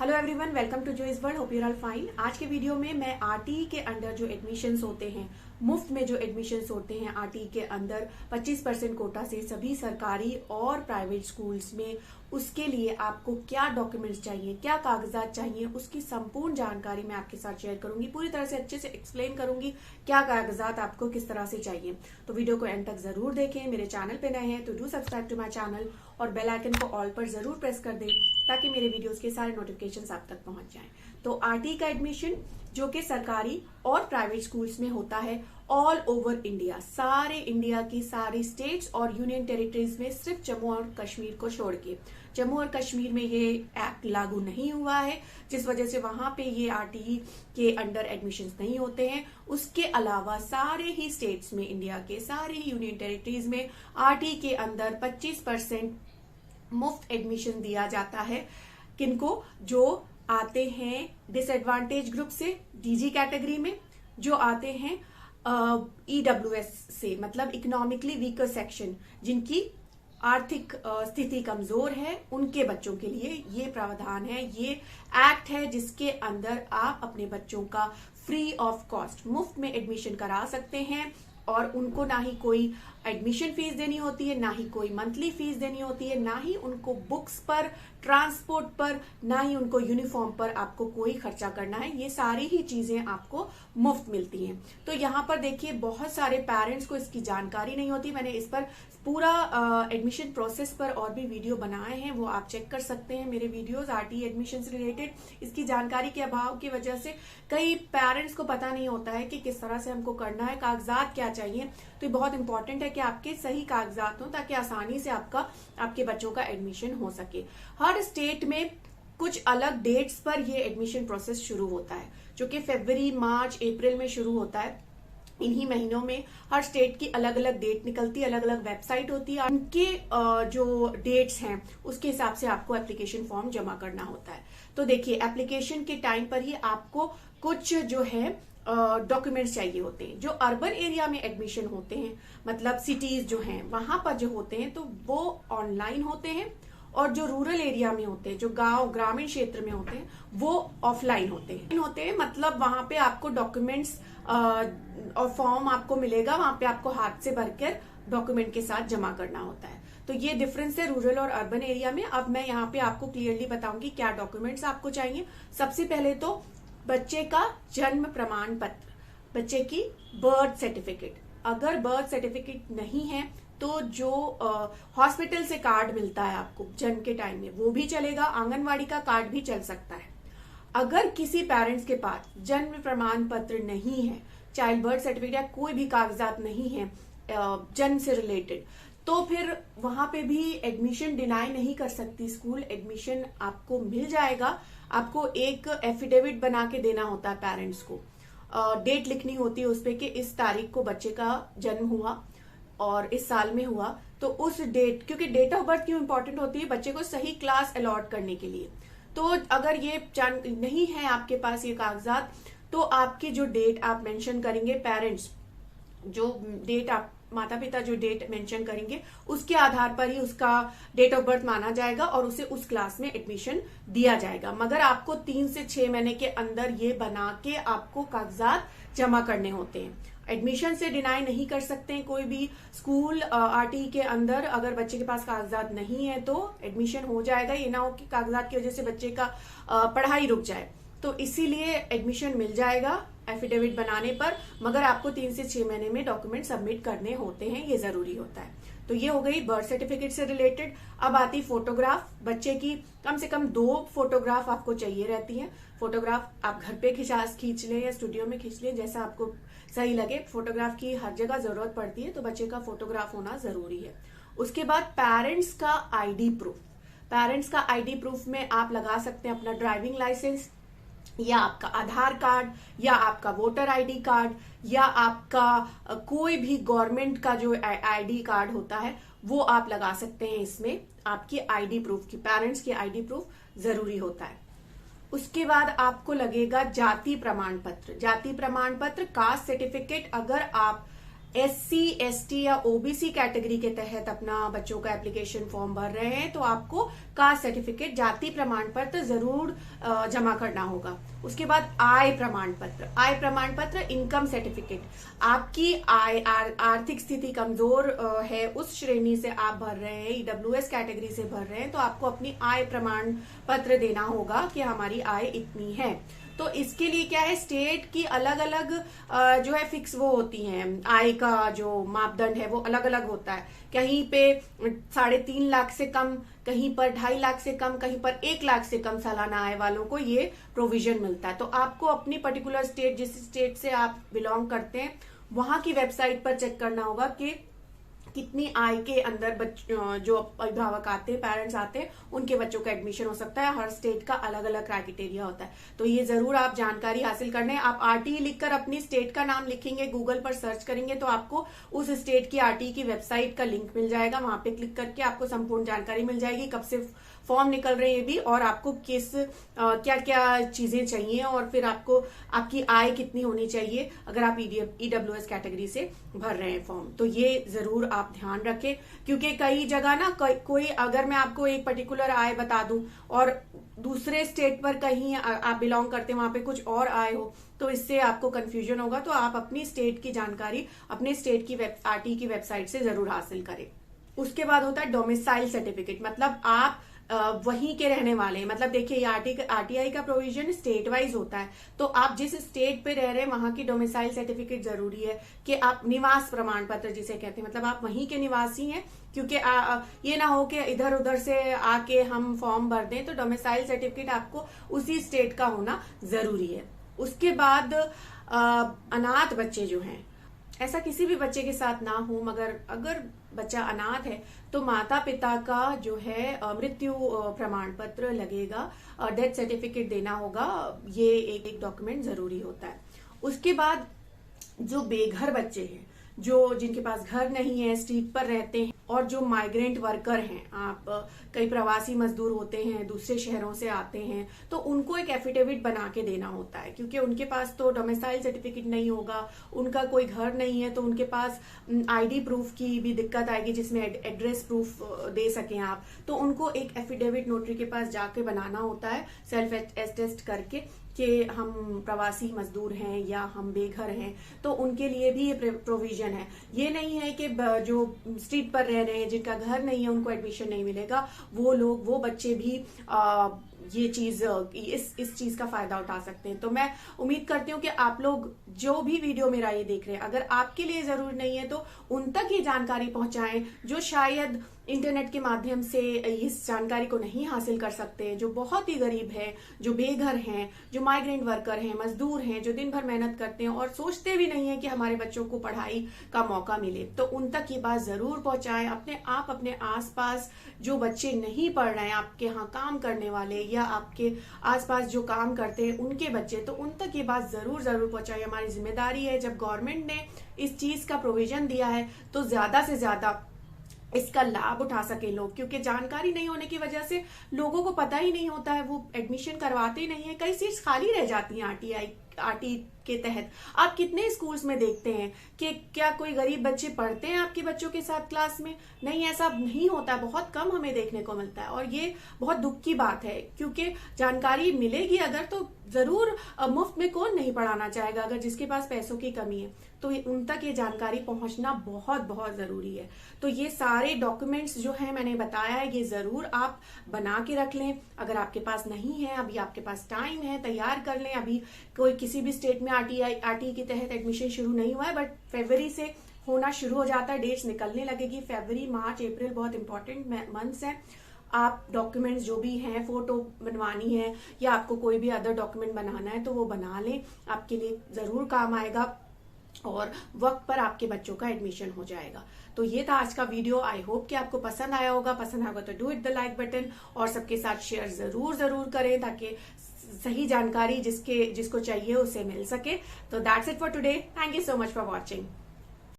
Hello everyone, welcome to Joyce world. Hope you are fine. आज के video में मैं आरटीई के अंडर जो एडमिशन्स होते हैं, मुफ्त में जो एडमिशन्स होते हैं आरटीई के अंदर 25% कोटा से सभी सरकारी और प्राइवेट स्कूल्स में, उसके लिए आपको क्या डॉक्यूमेंट्स चाहिए, क्या कागजात चाहिए, उसकी संपूर्ण जानकारी मैं आपके साथ शेयर करूंगी। पूरी तरह से अच्छे से एक्सप्लेन करूंगी क्या कागजात आपको किस तरह से चाहिए। तो वीडियो को एंड तक जरूर देखें। मेरे चैनल पे नए हैं तो do subscribe to my channel और बेल आइकन को ऑल पर जरूर प्रेस कर दें ताकि मेरे वीडियोस के सारे नोटिफिकेशंस आप तक पहुंच जाएं। तो आरटीई का एडमिशन जो कि सरकारी और प्राइवेट स्कूल्स में होता है ऑल ओवर इंडिया, सारे इंडिया की सारी स्टेट्स और यूनियन टेरिटरीज में, सिर्फ जम्मू और कश्मीर को छोड़ के। जम्मू और कश्मीर में ये एक्ट लागू नहीं हुआ है, जिस वजह से वहां पे ये आरटीई के अंडर एडमिशन्स नहीं होते हैं। उसके अलावा सारे ही स्टेट्स में, इंडिया के सारे ही यूनियन टेरिटरीज में आरटीई के अंदर 25% मुफ्त एडमिशन दिया जाता है। किनको? जो आते हैं डिसएडवांटेज ग्रुप से, डीजी कैटेगरी में, जो आते हैं ईडब्ल्यूएस से, मतलब इकोनॉमिकली वीकर सेक्शन, जिनकी आर्थिक स्थिति कमजोर है, उनके बच्चों के लिए ये प्रावधान है। ये एक्ट है जिसके अंदर आप अपने बच्चों का फ्री ऑफ कॉस्ट, मुफ्त में एडमिशन करा सकते हैं और उनको ना ही कोई एडमिशन फीस देनी होती है, ना ही कोई मंथली फीस देनी होती है, ना ही उनको बुक्स पर, ट्रांसपोर्ट पर, ना ही उनको यूनिफॉर्म पर आपको कोई खर्चा करना है। ये सारी ही चीजें आपको मुफ्त मिलती हैं। तो यहाँ पर देखिए, बहुत सारे पेरेंट्स को इसकी जानकारी नहीं होती। मैंने इस पर पूरा एडमिशन प्रोसेस पर और भी वीडियो बनाए हैं, वो आप चेक कर सकते हैं मेरे वीडियोस आरटीई एडमिशन से रिलेटेड। इसकी जानकारी के अभाव की वजह से कई पेरेंट्स को पता नहीं होता है कि किस तरह से हमको करना है, कागजात क्या चाहिए। तो ये बहुत इंपॉर्टेंट है कि आपके सही कागजात हों ताकि आसानी से आपके बच्चों का एडमिशन हो सके। हर स्टेट में कुछ अलग डेट्स पर ये एडमिशन प्रोसेस शुरू होता है, जो कि फरवरी, मार्च, अप्रैल में शुरू होता है। इन्हीं महीनों में हर स्टेट की अलग अलग डेट निकलती है, अलग अलग वेबसाइट होती है। उनके जो डेट्स हैं उसके हिसाब से आपको एप्लीकेशन फॉर्म जमा करना होता है। तो देखिए, एप्लीकेशन के टाइम पर ही आपको कुछ जो है डॉक्यूमेंट्स चाहिए होते हैं। जो अर्बन एरिया में एडमिशन होते हैं, मतलब सिटीज जो हैं वहां पर जो होते हैं, तो वो ऑनलाइन होते हैं, और जो रूरल एरिया में होते हैं, जो गांव ग्रामीण क्षेत्र में होते हैं, वो ऑफलाइन होते हैं। मतलब वहां पे आपको डॉक्यूमेंट्स और फॉर्म आपको मिलेगा, वहां पे आपको हाथ से भरकर डॉक्यूमेंट के साथ जमा करना होता है। तो ये डिफरेंस है रूरल और अर्बन एरिया में। अब मैं यहाँ पे आपको क्लियरली बताऊंगी क्या डॉक्यूमेंट्स आपको चाहिए। सबसे पहले तो बच्चे का जन्म प्रमाण पत्र, बच्चे की बर्थ सर्टिफिकेट। अगर बर्थ सर्टिफिकेट नहीं है तो जो हॉस्पिटल से कार्ड मिलता है आपको जन्म के टाइम में, वो भी चलेगा। आंगनवाड़ी का कार्ड भी चल सकता है। अगर किसी पेरेंट्स के पास जन्म प्रमाण पत्र नहीं है, चाइल्ड बर्थ सर्टिफिकेट या कोई भी कागजात नहीं है जन्म से रिलेटेड, तो फिर वहां पे भी एडमिशन डिनाई नहीं कर सकती स्कूल। एडमिशन आपको मिल जाएगा। आपको एक एफिडेविट बना के देना होता है पेरेंट्स को, डेट लिखनी होती है उसपे कि इस तारीख को बच्चे का जन्म हुआ और इस साल में हुआ। तो उस डेट, क्योंकि डेट ऑफ बर्थ क्यों इंपॉर्टेंट होती है, बच्चे को सही क्लास अलॉट करने के लिए। तो अगर ये नहीं है आपके पास ये कागजात, तो आपकी जो डेट आप मेंशन करेंगे, पेरेंट्स जो डेट आप माता पिता जो डेट मेंशन करेंगे, उसके आधार पर ही उसका डेट ऑफ बर्थ माना जाएगा और उसे उस क्लास में एडमिशन दिया जाएगा। मगर आपको 3 से 6 महीने के अंदर ये बना के आपको कागजात जमा करने होते हैं। एडमिशन से डिनाई नहीं कर सकते हैं कोई भी स्कूल आरटीई के अंदर। अगर बच्चे के पास कागजात नहीं है तो एडमिशन हो जाएगा। ये ना हो कि कागजात की वजह से बच्चे का पढ़ाई रुक जाए। तो इसीलिए एडमिशन मिल जाएगा एफिडेविट बनाने पर, मगर आपको 3 से 6 महीने में डॉक्यूमेंट सबमिट करने होते हैं, ये जरूरी होता है। तो ये हो गई बर्थ सर्टिफिकेट से रिलेटेड। अब आती फोटोग्राफ। बच्चे की कम से कम 2 फोटोग्राफ आपको चाहिए रहती है। फोटोग्राफ आप घर पे खींच लें या स्टूडियो में खींच लें, जैसा आपको सही लगे। फोटोग्राफ की हर जगह जरूरत पड़ती है, तो बच्चे का फोटोग्राफ होना जरूरी है। उसके बाद पेरेंट्स का आईडी प्रूफ। पेरेंट्स का आईडी प्रूफ में आप लगा सकते हैं अपना ड्राइविंग लाइसेंस, या आपका आधार कार्ड, या आपका वोटर आईडी कार्ड, या आपका कोई भी गवर्नमेंट का जो आईडी कार्ड होता है, वो आप लगा सकते हैं। इसमें आपकी आईडी प्रूफ की, पेरेंट्स की आईडी प्रूफ जरूरी होता है। उसके बाद आपको लगेगा जाति प्रमाण पत्र। जाति प्रमाण पत्र, कास्ट सर्टिफिकेट। अगर आप SC, ST या OBC कैटेगरी के तहत अपना बच्चों का एप्लीकेशन फॉर्म भर रहे हैं तो आपको कास्ट सर्टिफिकेट, जाति प्रमाण पत्र जरूर जमा करना होगा। उसके बाद आय प्रमाण पत्र, इनकम सर्टिफिकेट, आपकी आय आर्थिक स्थिति कमजोर है, उस श्रेणी से आप भर रहे हैं, EWS कैटेगरी से भर रहे हैं, तो आपको अपनी आय प्रमाण पत्र देना होगा कि हमारी आय इतनी है। तो इसके लिए क्या है, स्टेट की अलग अलग जो है फिक्स वो होती हैं, आय का जो मापदंड है वो अलग अलग होता है। कहीं पे 3.5 लाख से कम, कहीं पर 2.5 लाख से कम, कहीं पर 1 लाख से कम सालाना आय वालों को ये प्रोविजन मिलता है। तो आपको अपनी पर्टिकुलर स्टेट, जिस स्टेट से आप बिलोंग करते हैं, वहां की वेबसाइट पर चेक करना होगा कि कितनी आय के अंदर जो अभिभावक आते हैं, पेरेंट्स आते हैं, उनके बच्चों का एडमिशन हो सकता है। हर स्टेट का अलग अलग क्राइटेरिया होता है, तो ये जरूर आप जानकारी हासिल करने। आप RTE लिखकर अपनी स्टेट का नाम लिखेंगे, गूगल पर सर्च करेंगे तो आपको उस स्टेट की RTE की वेबसाइट का लिंक मिल जाएगा। वहां पे क्लिक करके आपको संपूर्ण जानकारी मिल जाएगी, कब से फॉर्म निकल रहे हैं भी, और आपको किस क्या क्या चीजें चाहिए, और फिर आपको आपकी आय कितनी होनी चाहिए अगर आप EWS कैटेगरी से भर रहे हैं फॉर्म। तो ये जरूर आप ध्यान रखें, क्योंकि कई जगह ना कोई अगर मैं आपको एक पर्टिकुलर आय बता दूं और दूसरे स्टेट पर कहीं आप बिलोंग करते हैं, वहां पे कुछ और आय हो, तो इससे आपको कंफ्यूजन होगा। तो आप अपनी स्टेट की जानकारी अपने स्टेट की RTE की वेबसाइट से जरूर हासिल करें। उसके बाद होता है डोमिसाइल सर्टिफिकेट, मतलब आप वहीं के रहने वाले हैं। मतलब देखिए, RTI का प्रोविजन स्टेट वाइज होता है, तो आप जिस स्टेट पे रह रहे हैं वहां की डोमिसाइल सर्टिफिकेट जरूरी है कि आप निवास प्रमाण पत्र जिसे कहते हैं, मतलब आप वहीं के निवासी हैं। क्योंकि ये ना हो कि इधर उधर से आके हम फॉर्म भर दें, तो डोमिसाइल सर्टिफिकेट आपको उसी स्टेट का होना जरूरी है। उसके बाद अनाथ बच्चे जो हैं, ऐसा किसी भी बच्चे के साथ ना हो, मगर अगर बच्चा अनाथ है तो माता पिता का जो है मृत्यु प्रमाण पत्र लगेगा, डेथ सर्टिफिकेट देना होगा। ये एक डॉक्यूमेंट जरूरी होता है। उसके बाद जो बेघर बच्चे हैं, जिनके पास घर नहीं है, स्ट्रीट पर रहते हैं, और जो माइग्रेंट वर्कर हैं, आप कई प्रवासी मजदूर होते हैं, दूसरे शहरों से आते हैं, तो उनको एक एफिडेविट बना के देना होता है, क्योंकि उनके पास तो डोमिसाइल सर्टिफिकेट नहीं होगा, उनका कोई घर नहीं है, तो उनके पास ID प्रूफ की भी दिक्कत आएगी, जिसमें एड्रेस प्रूफ दे सकें आप। तो उनको एक एफिडेविट नोटरी के पास जाके बनाना होता है, सेल्फ अटेस्ट करके कि हम प्रवासी मजदूर हैं या हम बेघर हैं। तो उनके लिए भी ये प्रोविजन है। ये नहीं है कि जो स्ट्रीट पर रह रहे हैं, जिनका घर नहीं है, उनको एडमिशन नहीं मिलेगा। वो बच्चे भी ये चीज इस चीज का फायदा उठा सकते हैं। तो मैं उम्मीद करती हूँ कि आप लोग जो भी वीडियो मेरा ये देख रहे हैं, अगर आपके लिए जरूरी नहीं है तो उन तक ये जानकारी पहुंचाएं जो शायद इंटरनेट के माध्यम से इस जानकारी को नहीं हासिल कर सकते, जो बहुत ही गरीब है, जो बेघर हैं, जो माइग्रेंट वर्कर हैं, मजदूर हैं, जो दिन भर मेहनत करते हैं और सोचते भी नहीं है कि हमारे बच्चों को पढ़ाई का मौका मिले। तो उन तक ये बात जरूर पहुंचाएं। अपने आसपास जो बच्चे नहीं पढ़ रहे हैं, आपके यहाँ काम करने वाले या आपके आसपास जो काम करते हैं उनके बच्चे, तो उन तक ये बात जरूर पहुंचाएं। हमारी जिम्मेदारी है, जब गवर्नमेंट ने इस चीज का प्रोविजन दिया है तो ज्यादा से ज्यादा इसका लाभ उठा सके लोग, क्योंकि जानकारी नहीं होने की वजह से लोगों को पता ही नहीं होता है, वो एडमिशन करवाते ही नहीं है। कई सीट्स खाली रह जाती हैं RTE के तहत। आप कितने स्कूल्स में देखते हैं कि क्या कोई गरीब बच्चे पढ़ते हैं आपके बच्चों के साथ क्लास में? नहीं, ऐसा नहीं होता, बहुत कम हमें देखने को मिलता है, और ये बहुत दुख की बात है, क्योंकि जानकारी मिलेगी अगर तो जरूर मुफ्त में कौन नहीं पढ़ाना चाहेगा, अगर जिसके पास पैसों की कमी है। तो उन तक ये जानकारी पहुंचना बहुत बहुत जरूरी है। तो ये सारे डॉक्यूमेंट्स जो है मैंने बताया है, ये जरूर आप बना के रख लें। अगर आपके पास नहीं है, अभी आपके पास टाइम है, तैयार कर लें। अभी कोई किसी भी स्टेट में RTE के तहत एडमिशन शुरू नहीं हुआ है, बट फरवरी से होना शुरू हो जाता है, डेट्स निकलने लगेगी। फरवरी, मार्च, अप्रैल बहुत इंपॉर्टेंट मंथ्स हैं। आप डॉक्यूमेंट्स जो भी हैं, फोटो बनवानी है या आपको कोई भी अदर डॉक्यूमेंट बनाना है तो वो बना लें, आपके लिए जरूर काम आएगा और वक्त पर आपके बच्चों का एडमिशन हो जाएगा। तो ये था आज का वीडियो। आई होप कि आपको पसंद आया होगा। पसंद आएगा तो do it the like button, और सबके साथ शेयर जरूर करें ताकि सही जानकारी जिसको चाहिए उसे मिल सके। तो that's it for today. Thank you so much for watching.